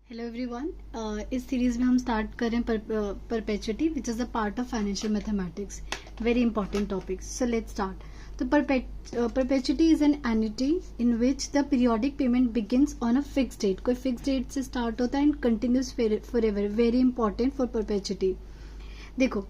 Hello everyone. इस series में हम स्टार्ट करें perpetuity which is a part of financial mathematics. Very important topics, so let's start. तो perpetuity is an annuity in which the periodic payment begins on a fix date. कोई fix date से start होता है and continues for ever. Very important for perpetuity. देखो,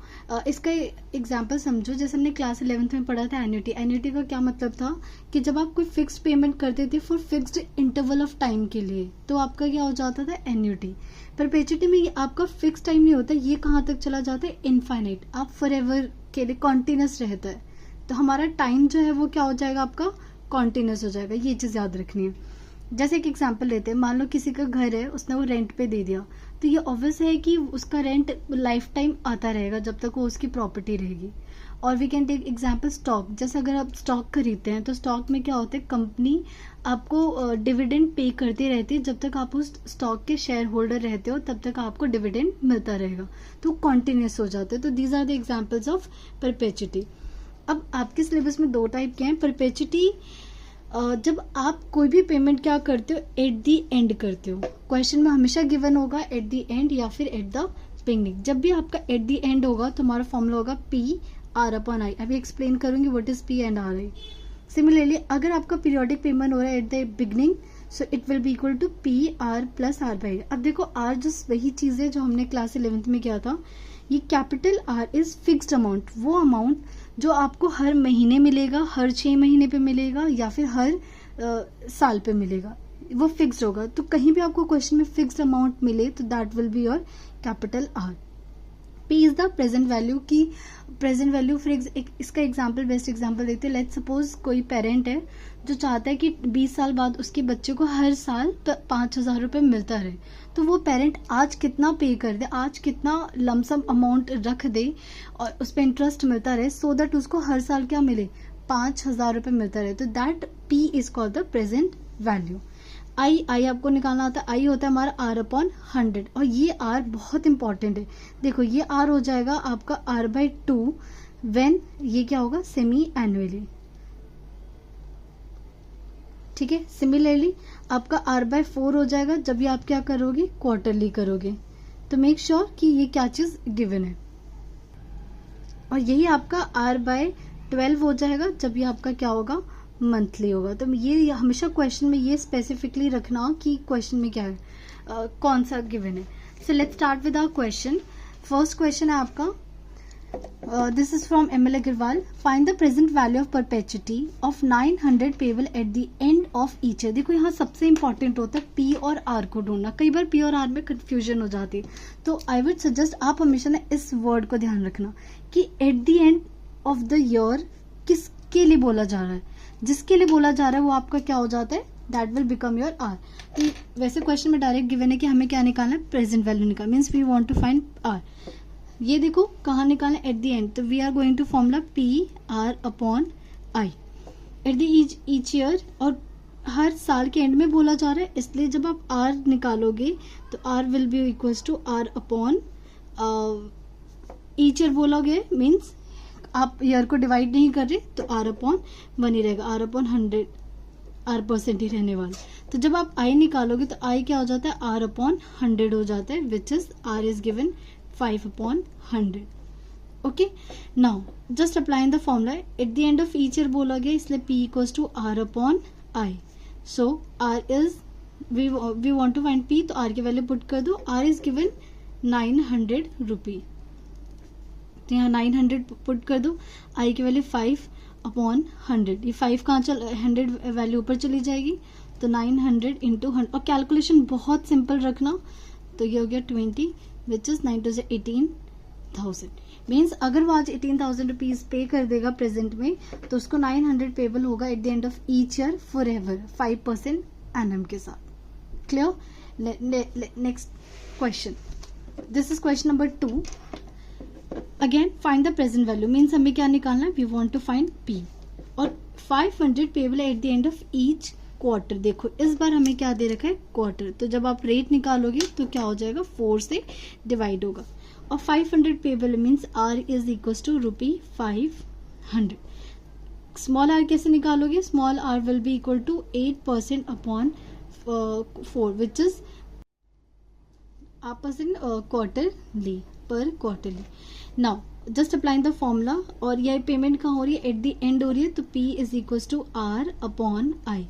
इसका example समझो। जैसे हमने क्लास 11th में पढ़ा था एन्युटी। एन्युटी का क्या मतलब था कि जब आप कोई फिक्स्ड पेमेंट करते थे for fixed interval of time के लिए, तो आपका क्या हो जाता था, एन्युटी। परपेचुटी में आपका फिक्स टाइम नहीं होता, ये कहाँ तक चला जाता है, इनफाइनाइट। आप फॉर एवर के लिए कॉन्टिन्यूस रहता है, तो हमारा टाइम जो है वो क्या हो जाएगा, आपका कॉन्टिन्यूस हो जाएगा। ये चीज़ याद रखनी है। जैसे एक एग्जांपल लेते हैं, मान लो किसी का घर है, उसने वो रेंट पे दे दिया, तो ये ऑब्वियस है कि उसका रेंट लाइफ टाइम आता रहेगा जब तक वो उसकी प्रॉपर्टी रहेगी। और we can take example stock. जैसे अगर आप स्टॉक खरीदते हैं तो स्टॉक में क्या होता है, कंपनी आपको डिविडेंड पे करती रहती है। जब तक आप उस स्टॉक के शेयर होल्डर रहते हो तब तक आपको डिविडेंड मिलता रहेगा, तो कॉन्टिन्यूस हो जाते हैं। तो these are the examples of perpetuity. अब आपके सिलेबस में दो टाइप के हैं परपेचुटी। जब आप कोई भी पेमेंट क्या करते हो, एट दी एंड करते हो। क्वेश्चन में हमेशा गिवन होगा एट दी एंड या फिर एट द बिगनिंग। जब भी आपका एट दी एंड होगा तो हमारा फॉर्मूला होगा पी आर अपॉन आई। अभी एक्सप्लेन करूंगी what is P and R I. Similarly अगर आपका पीरियोडिक पेमेंट हो रहा है at the beginning, so it will be equal to P R plus R by. अब देखो, आर जस्ट वही चीज है जो हमने क्लास 11th में किया था। ये capital R is fixed amount, वो अमाउंट जो आपको हर महीने मिलेगा, हर 6 महीने पे मिलेगा या फिर हर साल पे मिलेगा, वो फिक्स्ड होगा। तो कहीं भी आपको क्वेश्चन में फिक्स्ड अमाउंट मिले तो that will be your capital R. P is the present value की प्रेजेंट वैल्यू। फॉर इसका एग्जांपल, बेस्ट एग्जांपल देखते हैं। लेट्स सपोज कोई पेरेंट है जो चाहता है कि 20 साल बाद उसके बच्चे को हर साल 5,000 रुपये मिलता रहे। तो वो पेरेंट आज कितना पे कर दे, आज कितना लमसम अमाउंट रख दे और उस पर इंटरेस्ट मिलता रहे, सो दैट उसको हर साल क्या मिले, 5,000 रुपये मिलता रहे। तो that P is called the present value. I आपको निकालना आता है। आई होता है हमारा आर अपॉन 100, और ये आर बहुत इंपॉर्टेंट है। देखो, ये आर हो जाएगा आपका आर बाई 2 वेन ये क्या होगा, सेमी एनुअली। ठीक है। सिमिलरली आपका आर बाय 4 हो जाएगा जब ये आप क्या करोगे, क्वार्टरली करोगे। तो मेक श्योर कि ये क्या चीज गिवन है। और यही आपका आर बाय 12 हो जाएगा जब ये आपका क्या होगा, मंथली होगा। तो ये हमेशा क्वेश्चन में ये स्पेसिफिकली रखना कि क्वेश्चन में क्या है, कौन सा गिवन है। So let's start with our question. First question है आपका, this is from ML Agarwal. Find the present value of perpetuity of 900 payable at the end of each year. देखो, यहाँ सबसे इंपॉर्टेंट होता है पी और आर को ढूंढना। कई बार पी और आर में कंफ्यूजन हो जाती है, तो आई वुड सजेस्ट आप हमेशा ना इस वर्ड को ध्यान रखना कि eight the end of the year किसके लिए बोला जा रहा है। जिसके लिए बोला जा रहा है वो आपका क्या हो जाता है, that will become your R. तो वैसे क्वेश्चन में डायरेक्ट गिवन है कि हमें क्या निकालना है, प्रेजेंट वैल्यू निकाल, means we want to find R. ये देखो कहाँ निकालना है, एट द एंड। तो we are going to formula P R upon I at the each year, और हर साल के एंड में बोला जा रहा है, इसलिए जब आप आर निकालोगे तो R will be equals to R upon each year बोलोगे, मीन्स आप ईयर को डिवाइड नहीं कर रहे तो आर अपॉन 1 ही रहेगा, आर अपॉन 100 आर परसेंट ही रहने वाला। तो जब आप आई निकालोगे तो आई क्या हो जाता है, आर अपॉन 100 हो जाता है, which is R is given 5 upon 100। Okay, now just applying the formula. At the end of each year बोलोगे, इसलिए P equals to R upon I. So R is we want to find P, तो R की value put कर दो। Are is given 900 रुपी, तो यहाँ 900 put कर दो। आई की वैल्यू 5 अपॉन 100, ये 5 कहाँ 100 वैल्यू ऊपर चली जाएगी, तो 900 इंटू 100। और कैलकुलेशन बहुत सिंपल रखना, तो ये हो गया 20, विच इज 9 to 18,000। मीन्स अगर वो आज 18,000 रुपीज पे कर देगा प्रेजेंट में, तो उसको 900 पेबल होगा at the end of each year for ever 5% annum के साथ। Clear. Next question, this is question number 2। Again find the present value, means हमें क्या निकालना है, we want to find P. और 500 payable at the end of each quarter. देखो इस बार हमें क्या दे रखा है, क्वार्टर। तो जब आप रेट निकालोगे तो क्या हो जाएगा, 4 से डिवाइड होगा। और 500 payable means R is equal to rupee 500। Small R कैसे निकालोगे, small R will be equal to 8% upon 4, which is आपस in quarterly, per quarterly. Now just applying the formula, और यह पेमेंट कहाँ हो रही है, एट द एंड हो रही है, तो P is equal to R upon I.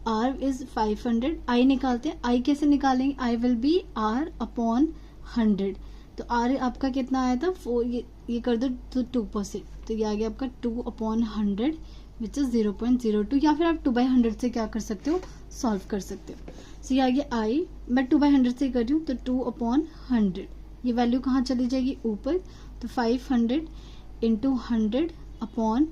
R is 500, I निकालते हैं. आई कैसे निकालेंगे, I will be R upon 100. तो आर आपका कितना आया था, 4, ये कर दो तो 2%, तो ये आ गया आपका 2 अपॉन 100 विच इज 0.02, या फिर आप 2/100 से क्या कर सकते हो, सॉल्व कर सकते हो. सो ये आ गया आई, मैं 2/100 से कर रही हूँ, तो 2 अपॉन 100, ये वैल्यू कहाँ चली जाएगी, ऊपर. तो 500 इंटू 100 अपॉन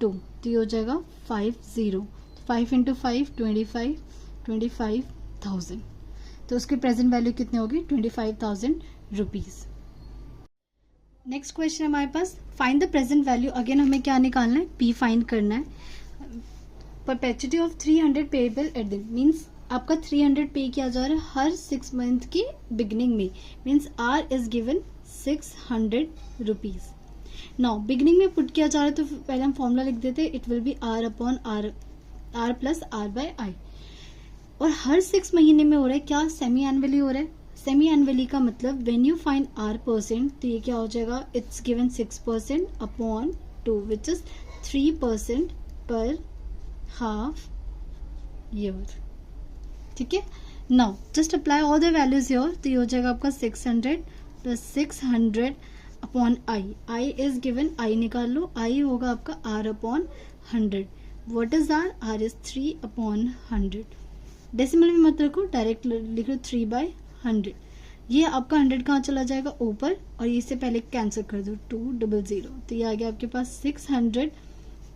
2, तो ये हो जाएगा 50. 5 इंटू 5 25,000. तो उसकी प्रेजेंट वैल्यू कितनी होगी, 25,000 रुपीज. नेक्स्ट क्वेश्चन हमारे पास, find the present value. Again हमें क्या निकालना है, P फाइंड करना है. Perpetuity of 300 payable at the, means आपका 300 पे किया जा रहा है हर 6 मंथ की बिगिनिंग में, means R is given 600 rupees. Now beginning में पुट किया जा रहा है, तो पहले हम फॉर्मूला लिख देते हैं, it will be R upon R plus R by i. और हर 6 महीने में हो रहा है क्या, सेमी एनुअली हो रहा है. सेमी एनुअली का मतलब when you find R percent, तो ये क्या हो जाएगा, it's given 6% upon 2 which is 3% पर हाफ ईयर. ठीक है. Now just apply all the values here, तो ये हो जाएगा आपका 600 plus 600 upon i. I is given, i निकाल लो, आई होगा आपका R upon 100. What is R, R is 3 upon 100. Decimal में मत रखो, डायरेक्ट लिख लो 3/100. ये आपका 100 कहाँ चला जाएगा, ऊपर, और इससे पहले कैंसिल कर दो 200. तो ये आ गया आपके पास 600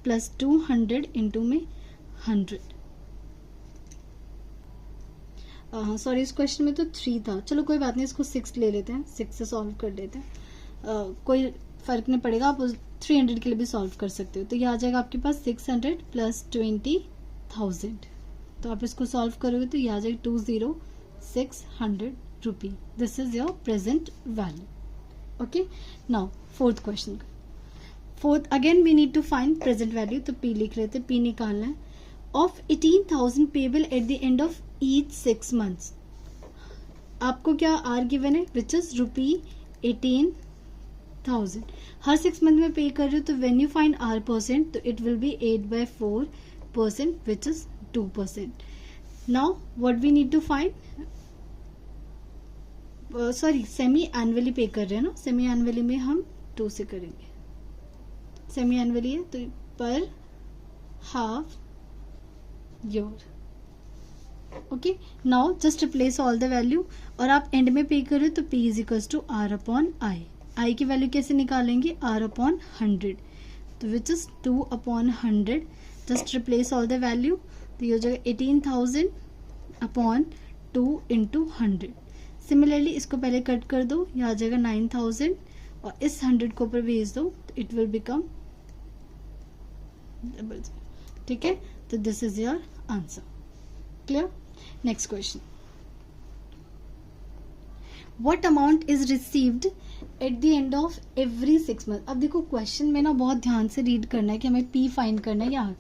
प्लस 200 इंटू में 100. सॉरी, इस क्वेश्चन में तो 3 था, चलो कोई बात नहीं, इसको 6 ले लेते हैं, 6 से सॉल्व कर लेते हैं. कोई फर्क नहीं पड़ेगा, आप 300 के लिए भी सॉल्व कर सकते हो. तो ये आ जाएगा आपके पास 600 प्लस 20,000. तो आप इसको सॉल्व करोगे तो ये आ जाएगा 20600 rupee. This is your present value. Okay. Now fourth question. Fourth again we need to find present value. तो P लिख लेते हैं, P निकालना है. Of 18,000 payable at the end of each 6 months. आपको क्या R गिवन है, विच इज ₹18,000. हर 6 मंथ में पे कर रहे हो, तो when you find R percent, तो it will be 8/4% which is 2%. Now what we need to find, sorry semi annually पे कर रहे हैं ना, सेमी एनुअली में हम 2 से करेंगे. सेमी एनुअली है तो पर half year. Okay. Now just replace all the value, और आप एंड में पे कर रहे हो, तो P is equals to R upon i. I की वैल्यू कैसे निकालेंगे, R अपॉन 100, तो which is 2 upon 100. Just replace all the value, तो ये हो जाएगा 18,000 अपॉन 2 इंटू 100. सिमिलरली इसको पहले कट कर दो, ये आ जाएगा 9,000, और इस 100 को ऊपर भेज दो, तो इट विल बिकम डबल. ठीक है. तो this is your answer. Clear. Next question. What amount is received at the end of every 6 months. अब देखो क्वेश्चन में ना बहुत ध्यान से रीड करना है कि हमें P फाइंड करना है, या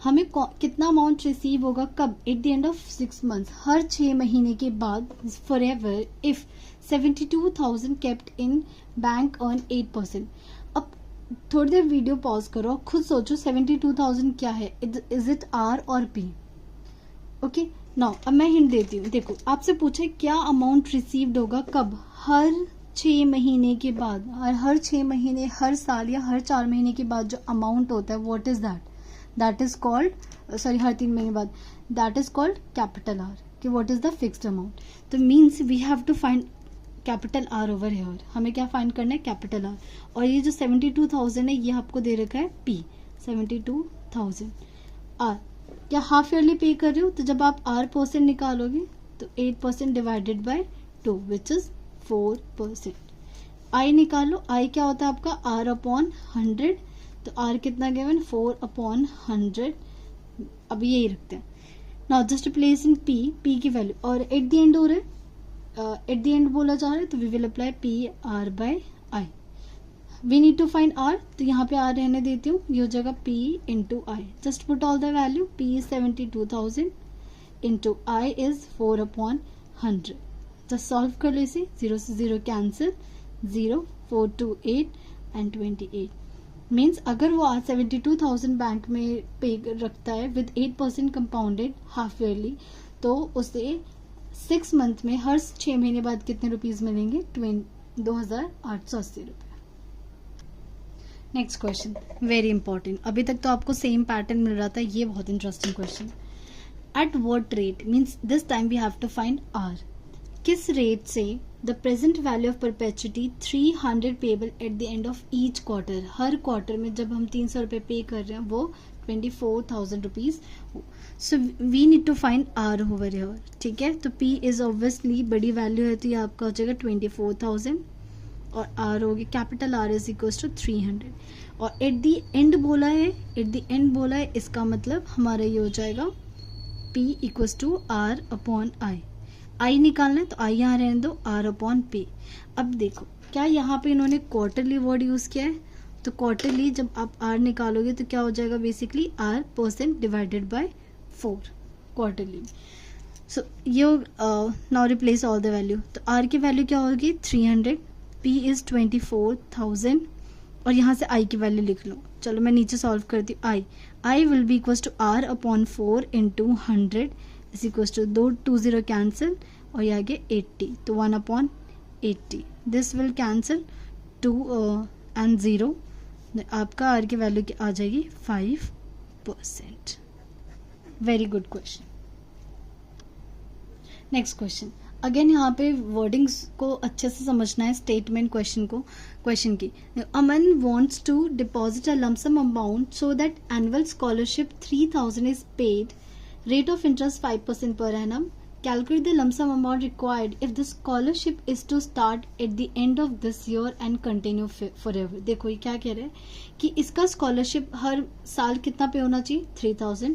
हमें कितना अमाउंट रिसीव होगा कब, at the end of 6 months, हर 6 महीने के बाद, for ever if 72,000 kept in bank earn 8%. अब थोड़ी देर वीडियो पॉज करो, खुद सोचो 72,000 क्या है, इज इट R और P. ओके. नाउ अब मैं हिंट देती हूँ. देखो आपसे पूछे क्या अमाउंट रिसीव्ड होगा कब, हर 6 महीने के बाद, हर 6 महीने, हर साल या हर 4 महीने के बाद जो अमाउंट होता है, what is that, that is called, sorry हर 3 महीने बाद, that is called capital R. कि what is the fixed amount. तो means we have to find capital R over here. हमें क्या फाइंड करना है, कैपिटल R. और ये जो 72,000 है, ये आपको दे रखा है P. 72,000 R. क्या हाफ ईयरली पे कर रहे हो, तो जब आप R परसेंट निकालोगे, तो 8% divided by 2 which is 4%. I निकालो, I क्या होता है आपका R अपॉन 100. तो R कितना गिवन, 4 अपॉन 100. अब यही रखते हैं. Now just place in P, P की वैल्यू, और एट द एंड हो रहा है, एट द एंड बोला जा रहा है, तो we will apply P R by I. We need to find R, तो यहाँ पे R रहने देती हूँ, ये हो जाएगा P into I. Just put all the value. P is 72,000 into I is 4 upon 100. Just solve कर लो इसे, 0 से 0 कैंसिल, 0, 4 2 8 एंड 28 मीन्स अगर वो आज 72,000 बैंक में पे रखता है विद 8% कंपाउंडेड हाफ ईयरली, तो उसे 6 मंथ में हर 6 महीने बाद कितने रुपीज मिलेंगे? 2,880 रुपए। नेक्स्ट क्वेश्चन वेरी इंपॉर्टेंट, अभी तक तो आपको सेम पैटर्न मिल रहा था, ये बहुत interesting question. At what rate means this time we have to find R, किस रेट से the present value of perpetuity 300 payable at the end of each quarter, हर क्वार्टर में जब हम 300 रुपए पे कर रहे हैं वो 24,000 rupees. So we need to find R over here, ठीक है। तो पी इज ऑब्वियसली बड़ी वैल्यू है तो ये आपका हो जाएगा 24,000 और आर हो गया capital R is equal to 300 और एट द एंड बोला है, एट द एंड बोला है, इसका मतलब हमारा ये हो जाएगा P equals to R upon i. I निकालना है तो आई यहाँ रहने दो, आर अपॉन पी। अब देखो क्या यहाँ पे इन्होंने क्वार्टरली वर्ड यूज किया है, तो क्वार्टरली जब आप आर निकालोगे तो क्या हो जाएगा basically R percent divided by 4 quarterly. So ये now replace all the value, तो आर की वैल्यू क्या होगी 300, पी इज 24,000 और यहाँ से आई की वैल्यू लिख लो। चलो मैं नीचे सॉल्व करती हूँ। I will be equals to R upon 4 into 100 is equals to 2 2 0 cancel और ये आगे 80, तो 1 अपॉन 80 दिस विल कैंसिल 2 एंड 0, आपका आर की वैल्यू आ जाएगी 5%। Very good question. Next question, again यहाँ पे वर्डिंग्स को अच्छे से समझना है, स्टेटमेंट क्वेश्चन की। Aman wants to deposit a lump sum amount so that annual scholarship 3,000 is paid, rate of interest 5% per annum, calculate the lump sum amount required if the scholarship is to start at the end of this year and continue forever। देखो ये क्या कह रहे हैं कि इसका scholarship हर साल कितना पे होना चाहिए 3,000,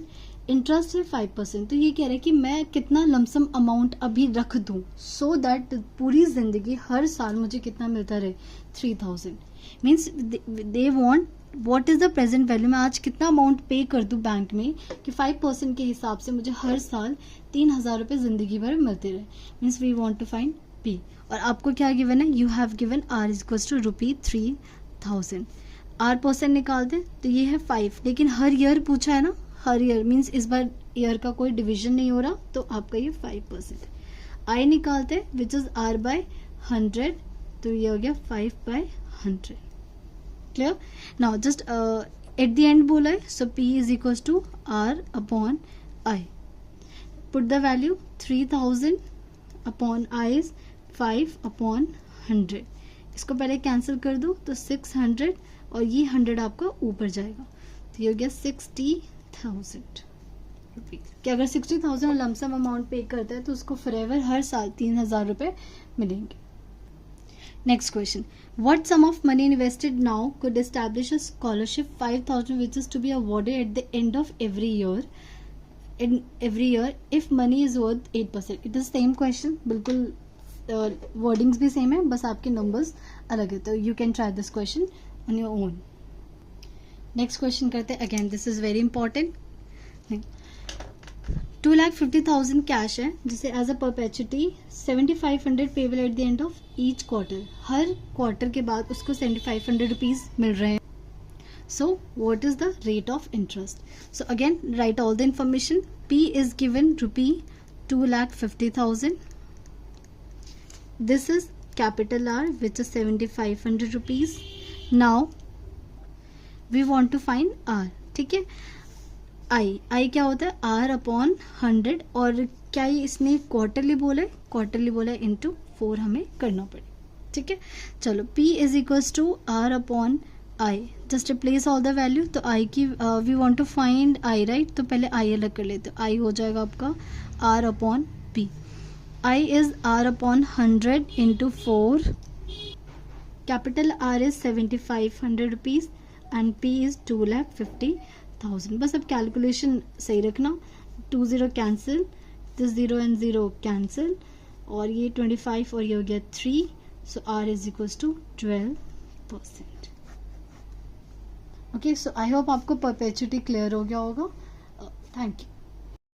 इंटरेस्ट है 5%, तो ये कह रहे हैं कि मैं कितना लमसम अमाउंट अभी रख दूं सो दैट पूरी जिंदगी हर साल मुझे कितना मिलता रहे 3,000। Means they want what is the present value, मैं आज कितना अमाउंट पे कर दूं बैंक में कि 5% के हिसाब से मुझे हर साल 3,000 रुपये जिंदगी भर मिलते रहे। Means we want to find P और आपको क्या गिवन है, you have given R is equals to ₹3,000। R percent निकाल दें तो ये है 5, लेकिन हर ईयर पूछा है ना, हर ईयर मीन्स इस बार ईयर का कोई डिविजन नहीं हो रहा तो आपका ये 5%। आई निकालते विच इज आर बाय 100, तो ये हो गया 5/100। Clear? Now just at the end बोला है, so P is equals to R upon i. Put the value 3,000 upon i is 5/100। इसको पहले कैंसिल कर दो तो 600 और ये 100 आपका ऊपर जाएगा, तो ये हो गया 60,000 रुपीज। कि अगर 60,000 लमसम अमाउंट पे करता है तो उसको फॉरएवर हर साल 3,000 रुपए मिलेंगे। Next question, what sum of money invested now could establish a scholarship 5,000 which is to be awarded at the end of every year if money is worth 8%? It is same question, बिल्कुल wordings भी same है, बस आपके numbers अलग है, तो you can try this question on your own. Next question करते हैं, again this is very important। 2,50,000 cash है जिसे as a perpetuity 7,500 payable at the end of each quarter, हर क्वार्टर के बाद उसको 7,500 रुपीज मिल रहे हैं। So what is the rate of interest? So again write all the information. P is given ₹2,50,000, this is capital R which is 7,500 rupees. Now we want to find R, ठीक है। आई क्या होता है आर अपॉन 100 और क्या ये इसने quarterly बोला है इंटू 4 हमें करना पड़े, ठीक है। चलो P is equals to R upon I, just replace all the value. तो आई की we want to find I right, तो पहले आई अलग कर लेते, आई हो जाएगा आपका R upon P। I is R upon 100 into 4, capital R is 7,500 rupees and P is 2,50,000। बस अब कैलकुलेशन सही रखना, 2 0 कैंसिल, दिस 0 एंड 0 कैंसिल और ये 25 और ये हो गया 3, so R is equals to 12%। Okay, so I hope आपको परपेचुटी क्लियर हो गया होगा। Thank you.